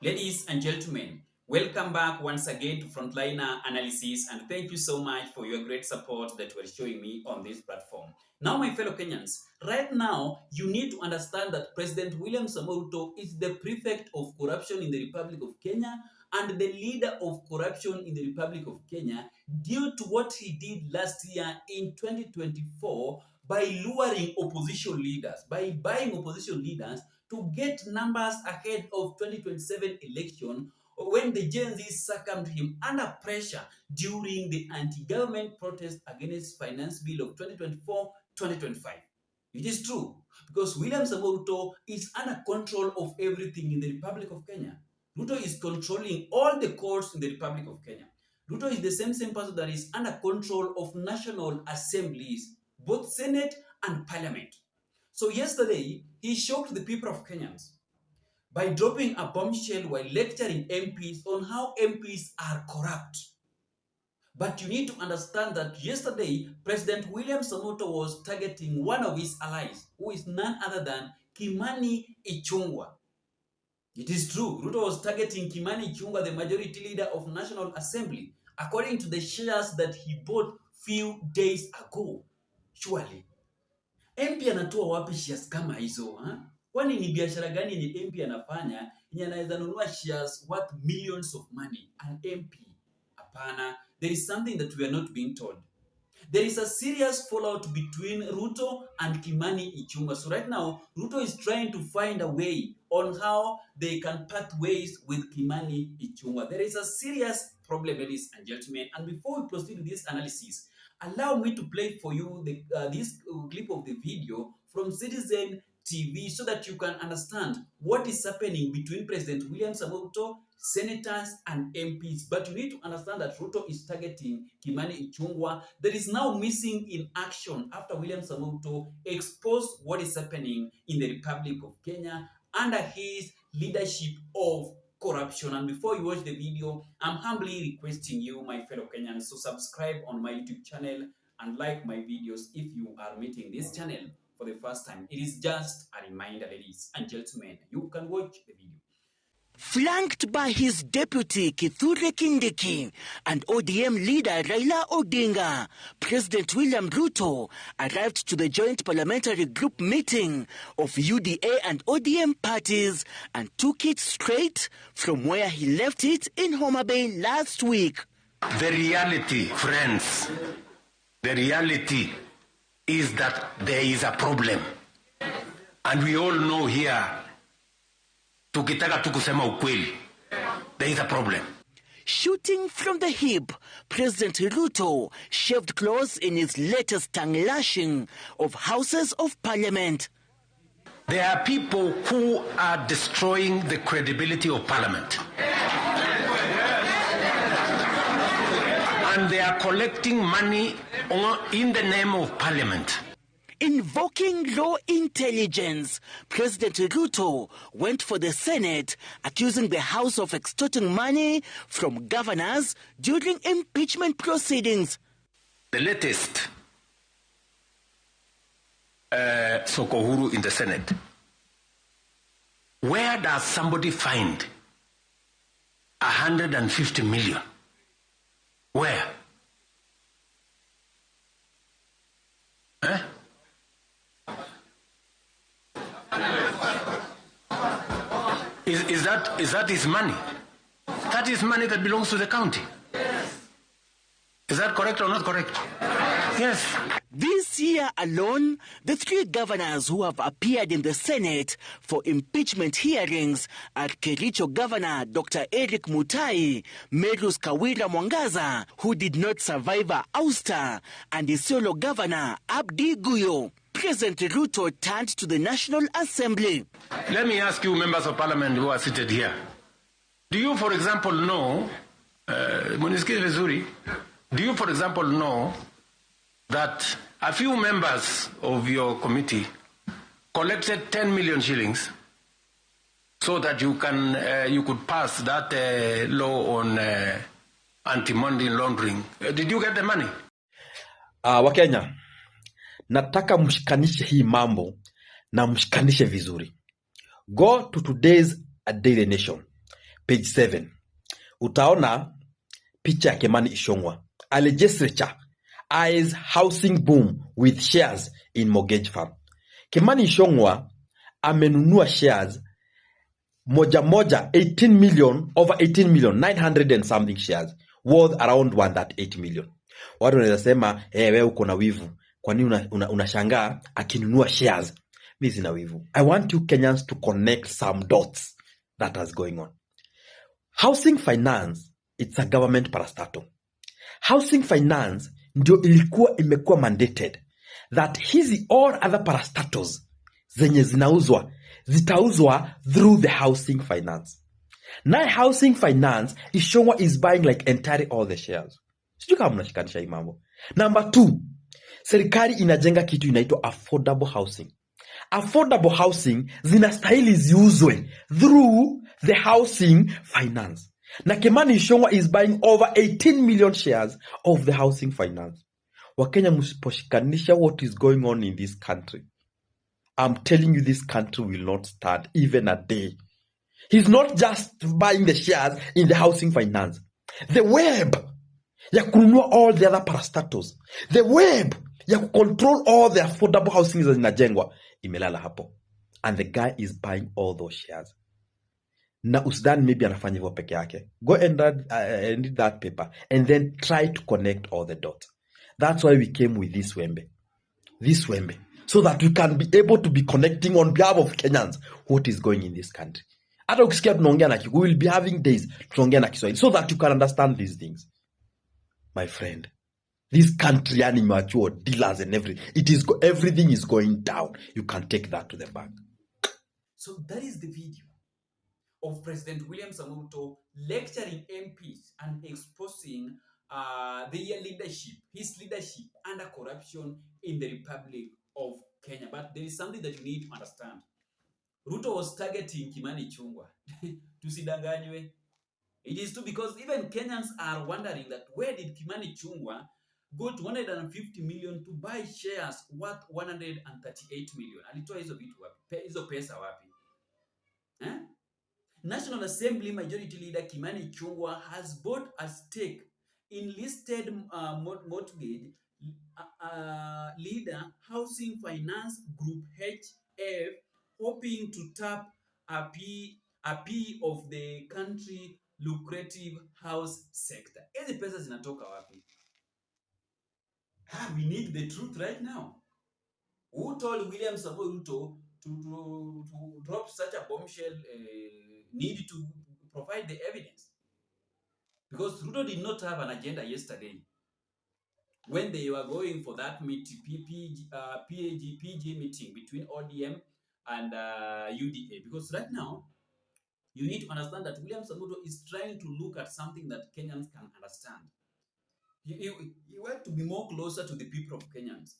Ladies and gentlemen, welcome back once again to Frontliner Analysis, and thank you so much for your great support that you are showing me on this platform. Now, my fellow Kenyans, right now, you need to understand that President William Samoei Ruto is the prefect of corruption in the Republic of Kenya and the leader of corruption in the Republic of Kenya due to what he did last year in 2024 by luring opposition leaders, by buying opposition leaders to get numbers ahead of 2027 election when the Gen Z succumbed him under pressure during the anti-government protest against finance bill of 2024-2025. It is true, because William Samoei Ruto is under control of everything in the Republic of Kenya. Ruto is controlling all the courts in the Republic of Kenya. Ruto is the same person that is under control of national assemblies, both Senate and Parliament. So yesterday, he shocked the people of Kenyans by dropping a bombshell while lecturing MPs on how MPs are corrupt. But you need to understand that yesterday, President William Samoei Ruto was targeting one of his allies, who is none other than Kimani Ichungwa. It is true, Ruto was targeting Kimani Ichungwa, the majority leader of National Assembly, according to the shares that he bought few days ago. Surely, MP anatoa wapi shares kama hizo? Kwani ni biashara gani yenye MP anafanya yenye anaweza nunua shares worth millions of money? An MP? Hapana. There is something that we are not being told. There is a serious fallout between Ruto and Kimani Ichungwa. So right now, Ruto is trying to find a way on how they can part ways with Kimani Ichungwa. There is a serious problem, ladies and gentlemen. And before we proceed with this analysis, allow me to play for you this clip of the video from Citizen TV so that you can understand what is happening between President William Samoei Ruto, senators and MPs. But you need to understand that Ruto is targeting Kimani Ichungwa, that is now missing in action after William Samoei Ruto exposed what is happening in the Republic of Kenya under his leadership of corruption. And before you watch the video, I'm humbly requesting you, my fellow Kenyans, to subscribe on my YouTube channel and like my videos if you are meeting this channel for the first time. It is just a reminder, ladies and gentlemen, you can watch the video. Flanked by his deputy Kithure Kindiki and ODM leader Raila Odinga, President William Ruto arrived to the joint parliamentary group meeting of UDA and ODM parties and took it straight from where he left it in Homa Bay last week. The reality, friends, the reality is that there is a problem. And we all know here, tukitaka tu kusema ukweli, there is a problem. Shooting from the hip, President Ruto shaved claws in his latest tongue-lashing of Houses of Parliament. There are people who are destroying the credibility of Parliament. And they are collecting money in the name of Parliament. Invoking raw intelligence, President Ruto went for the Senate, accusing the House of extorting money from governors during impeachment proceedings. The latest Sokohuru in the Senate. Where does somebody find 150 million? Where? Is that his money? That is money that belongs to the county. Is that correct or not correct? Yes. This year alone, the three governors who have appeared in the Senate for impeachment hearings are Kericho Governor Dr. Eric Mutai, Meru's Kawira Mwangaza, who did not survive a ouster, and Isiolo Governor Abdi Guyo. President Ruto turned to the National Assembly. Let me ask you, members of Parliament who are seated here. Do you, for example, know, do you, for example, know that a few members of your committee collected 10 million shillings so that you could pass that law on anti-money laundering? Did you get the money? Wakenya, nataka mshikanishe hii mambo na mshikanishe vizuri. Go to today's Daily Nation. page 7, utaona picha ya Kimani Ichungwa. A legislature eyes housing boom with shares in mortgage firm. Kimani Ichungwa amenunua shares moja 18 million, over 18 million, 900 and something shares worth around 138 million. Watu wanaweza sema wewe uko na wivu, kwa nini unashangaa akinunua shares? Mimi sina wivu. I want you Kenyans to connect some dots that is going on. Housing finance, it's a government parastatal. Housing finance ndio imekuwa mandated that hizi all other parastatals zenye zitauzwa through the housing finance. Now housing finance, Ichungwa is buying like entirely all the shares. Sijui kama mnashikanisha hii mambo. Number 2, serikali inajenga kitu inaitwa affordable housing. Affordable housing zinastahili ziuzwe through the housing finance. Na Kimani Ichungwa is buying over 18 million shares of the housing finance. Wakenya msiposhikanisha what is going on in this country, I'm telling you this country will not stand even a day. He's not just buying the shares in the housing finance. The web ya kununua all the other parastatals, the web ya control all the affordable housing zinajengwa imelala hapo, and the guy is buying all those shares. Na usidhani maybe anafanya hivyo peke yake. Go and read that paper and then try to connect all the dots. That's why we came with this wembe, so that we can be able to be connecting on behalf of Kenyans what is going in this country. Hata ukisikia tunaongea na we will be having days tunaongea na Kiswahili so that you can understand these things. My friend, this country yani mature dealers and everything is going down. You can take that to the bank. So that is the video of President William Samoei Ruto lecturing MPs and exposing their leadership, his leadership under corruption in the Republic of Kenya. But there is something that you need to understand. Ruto was targeting Kimani Ichungwa. Tusidanganywe. It is true, because even Kenyans are wondering that where did Kimani Ichungwa go to 150 million to buy shares worth 138 million? Alitoa hizo vitu wapi? Hizo pesa wapi? National Assembly Majority Leader Kimani Ichungwa has bought a stake in listed mortgage leader Housing Finance Group HF, hoping to tap a P of the country lucrative house sector. Hizi pesa zinatoka wapi? We need the truth right now. Who told William Samoei Ruto to drop such a bombshell? Need to provide the evidence, because Ruto did not have an agenda yesterday when they were going for that PG meeting between ODM and UDA. Because right now you need to understand that William Samoei Ruto is trying to look at something that Kenyans can understand. He wants to be more closer to the people of Kenyans.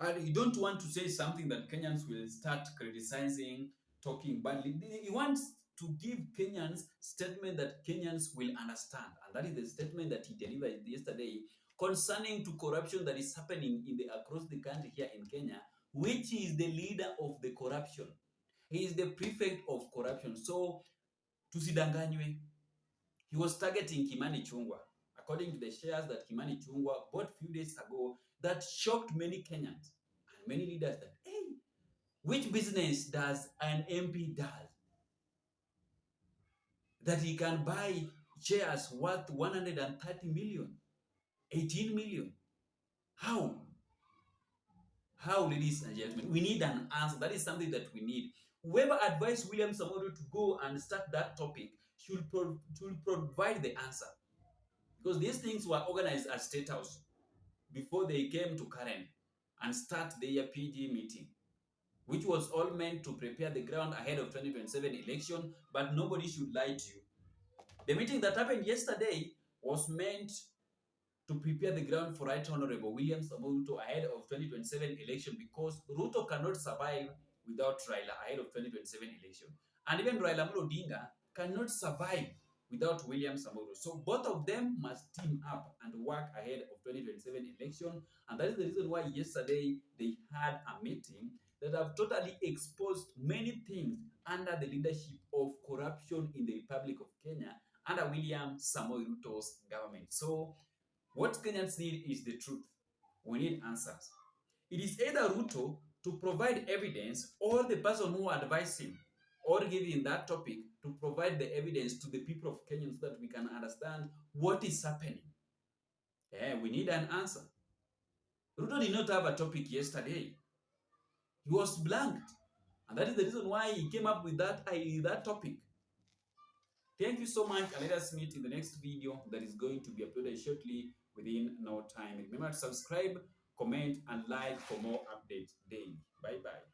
And you don't want to say something that Kenyans will start criticizing, talking badly. He wants to give Kenyans statement that Kenyans will understand. And that is the statement that he delivered yesterday concerning to corruption that is happening across the country here in Kenya, which is the leader of the corruption. He is the prefect of corruption. So, tusidanganywe. He was targeting Kimani Ichungwa, according to the shares that Kimani Ichungwa bought few days ago, that shocked many Kenyans and many leaders that, hey, which business does an MP does that he can buy shares worth 130 million, 18 million? How? How, ladies and gentlemen? We need an answer. That is something that we need. Whoever advised William Samoei Ruto to go and start that topic should provide the answer. Because these things were organized at State House before they came to Karen and start their PG meeting, which was all meant to prepare the ground ahead of 2027 election, but nobody should lie to you. The meeting that happened yesterday was meant to prepare the ground for Right Honorable William Samoei Ruto ahead of 2027 election, because Ruto cannot survive without Raila ahead of 2027 election. And even Raila Odinga cannot survive without William Samoei Ruto. So both of them must team up and work ahead of 2027 election. And that is the reason why yesterday they had a meeting that have totally exposed many things under the leadership of corruption in the Republic of Kenya under William Samoei Ruto's government. So what Kenyans need is the truth. We need answers. It is either Ruto to provide evidence or the person who advised him or giving that topic to provide the evidence to the people of Kenya so that we can understand what is happening. We need an answer. Ruto did not have a topic yesterday. He was blanked. And that is the reason why he came up with that topic. Thank you so much, and let us meet in the next video that is going to be uploaded shortly within no time. Remember to subscribe, comment, and like for more updates daily. Bye-bye.